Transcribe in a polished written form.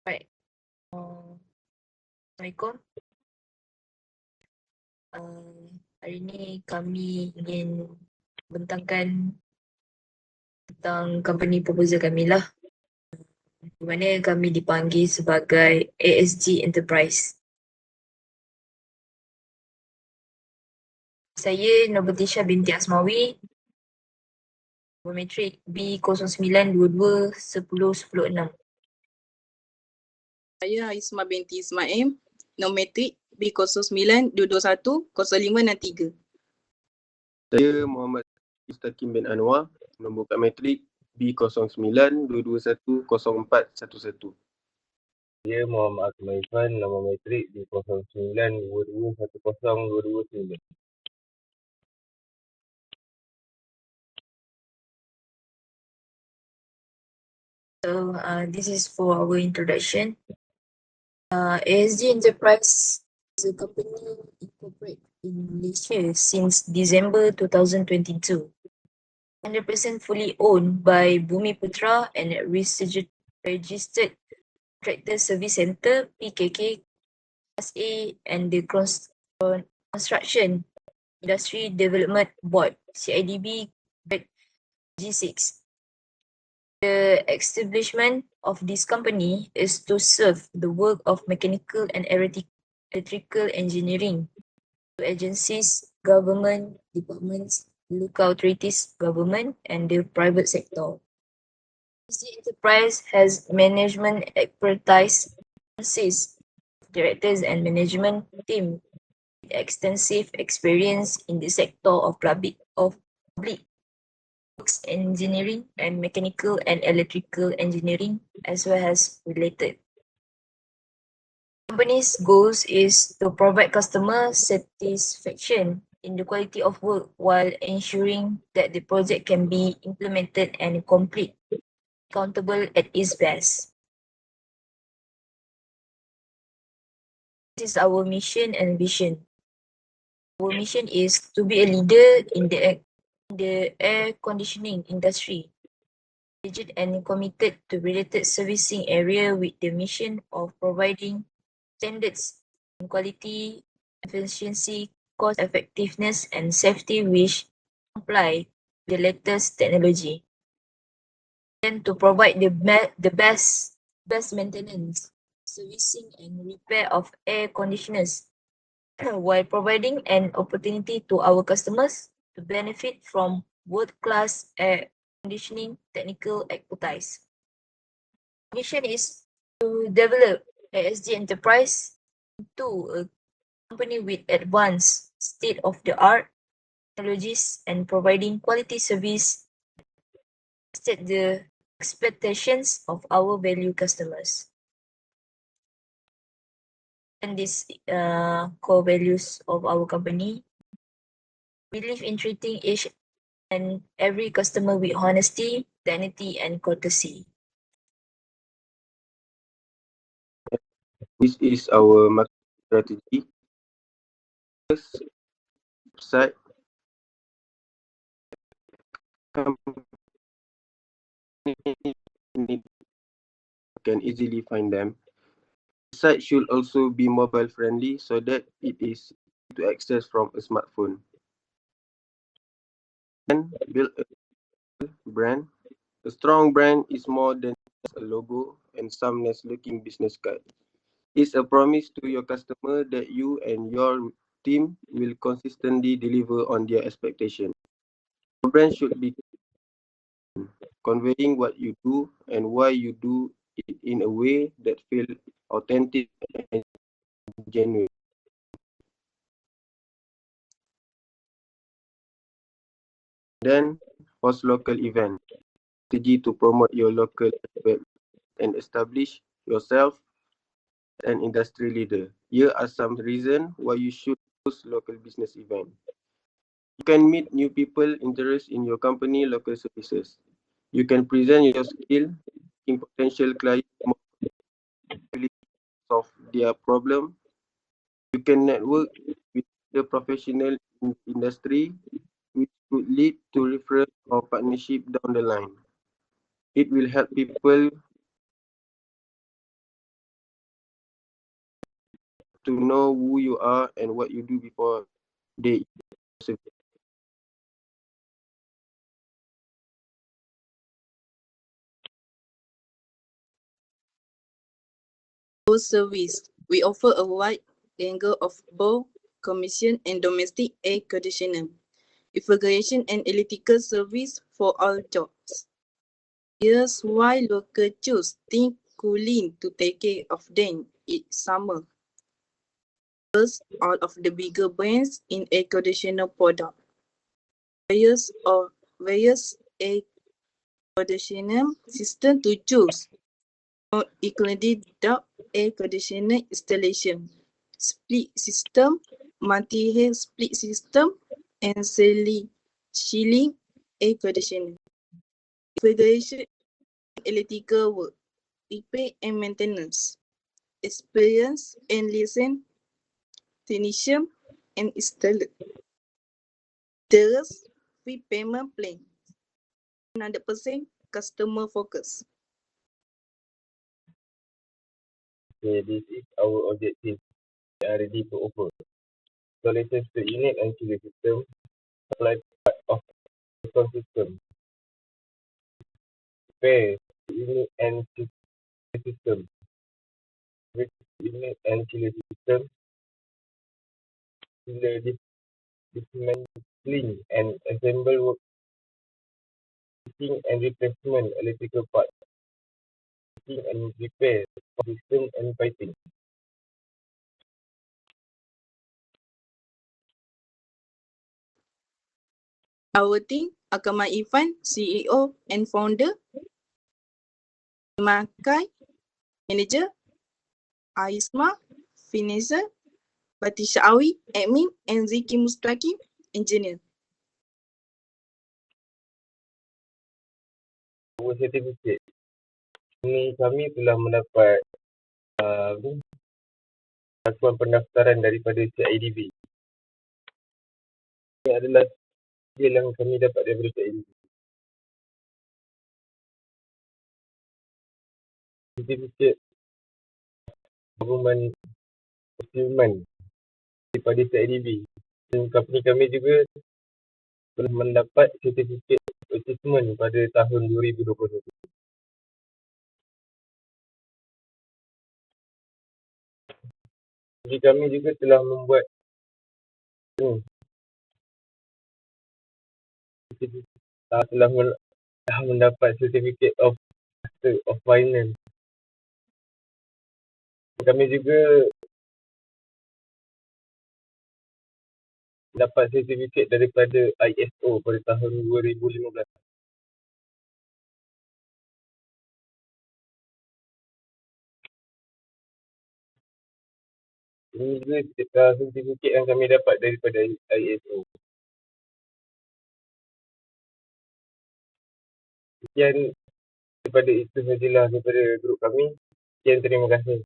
Right. Assalamualaikum. Hari ni kami ingin bentangkan tentang company proposal kami lah. Di mana kami dipanggil sebagai ASG Enterprise. Saya Nobatisha binti Asmawi, Biometrik B0922101006. Saya Isma binti Ismail, Nometrik B09-221-0563. Saya Muhammad Mustaqim bin Anwar, nombor kad matrik B09-221-0411. Saya Muhammad Akmal Irfan, nombor matrik B09-22-10-229. So this is for our introduction. ASG Enterprise is a company incorporated in Malaysia since December 2022. 100% fully owned by Bumi Putra and registered Contractor Service Centre PKK SA and the Construction Industry Development Board CIDB G6. The establishment of this company is to serve the work of mechanical and electrical engineering to agencies, government departments, local authorities, government, and the private sector. The enterprise has management expertise, consists of directors and management team with extensive experience in the sector of public works engineering and mechanical and electrical engineering, as well as related. Company's goals is to provide customer satisfaction in the quality of work while ensuring that the project can be implemented and complete, accountable at its best. This is our mission and vision. Our mission is to be a leader in the air conditioning industry, rigid and committed to related servicing area with the mission of providing standards in quality, efficiency, cost effectiveness, and safety which comply with the latest technology. Then to provide the best maintenance, servicing, and repair of air conditioners while providing an opportunity to our customers to benefit from world-class air conditioning technical expertise. Mission is to develop ASG Enterprise into a company with advanced state-of-the-art technologies and providing quality service exceed the expectations of our value customers. And these core values of our company. We believe in treating each and every customer with honesty, dignity, and courtesy. This is our market strategy. First, website. Can easily find them. The site should also be mobile friendly so that it is easy to access from a smartphone. And build a brand. A strong brand is more than just a logo and some nice-looking business card. It's a promise to your customer that you and your team will consistently deliver on their expectations. Your brand should be conveying what you do and why you do it in a way that feels authentic and genuine. Then, host local event. Strategy to promote your local web and establish yourself as an industry leader. Here are some reasons why you should host local business event. You can meet new people interested in your company local services. You can present your skill in potential clients more solve their problem. You can network with the professional in the industry, which could lead to referral or partnership down the line. It will help people to know who you are and what you do before they service. Our service. We offer a wide range of both commercial and domestic air conditioner, refrigeration and electrical service for all jobs. Here's why local choose think cooling to take care of them in summer. First, all of the bigger brands in air conditioner product. Various air conditioner system to choose, including duct air conditioner installation, split system, multi-air split system, and chilling air conditioner. Refrigeration, electrical work, repair and maintenance, experience and listen, technician and installer. There's free payment plan, 100% customer focus. Okay, this is our objective. We are ready to offer installations to unit and chiller system, supply part of the system, repair unit and chiller system, with unit and chiller system, chiller dismantling and assemble work, fitting and replacement electrical parts, fitting and repair system and piping. Our team, Akama Irfan, CEO and founder, Makai, manager, Aisma, finisher, Batisha Awi, admin, and Ziki Mustaki, engineer. Our certificate. Ini kami telah mendapat akuan pendaftaran daripada CIDB. Ini adalah skill yang kami dapat daripada CIDB. Certificate government procurement daripada CIDB. Dan company kami juga telah mendapat certificate achievement pada tahun 2021. Jadi kami juga telah membuat telah mendapat certificate of Master of Finance. Kami juga dapat sertifikat daripada ISO pada tahun 2015. Ini juga sertifikat yang kami dapat daripada ISO. Sekian daripada itu sajalah daripada grup kami. Sekian, terima kasih.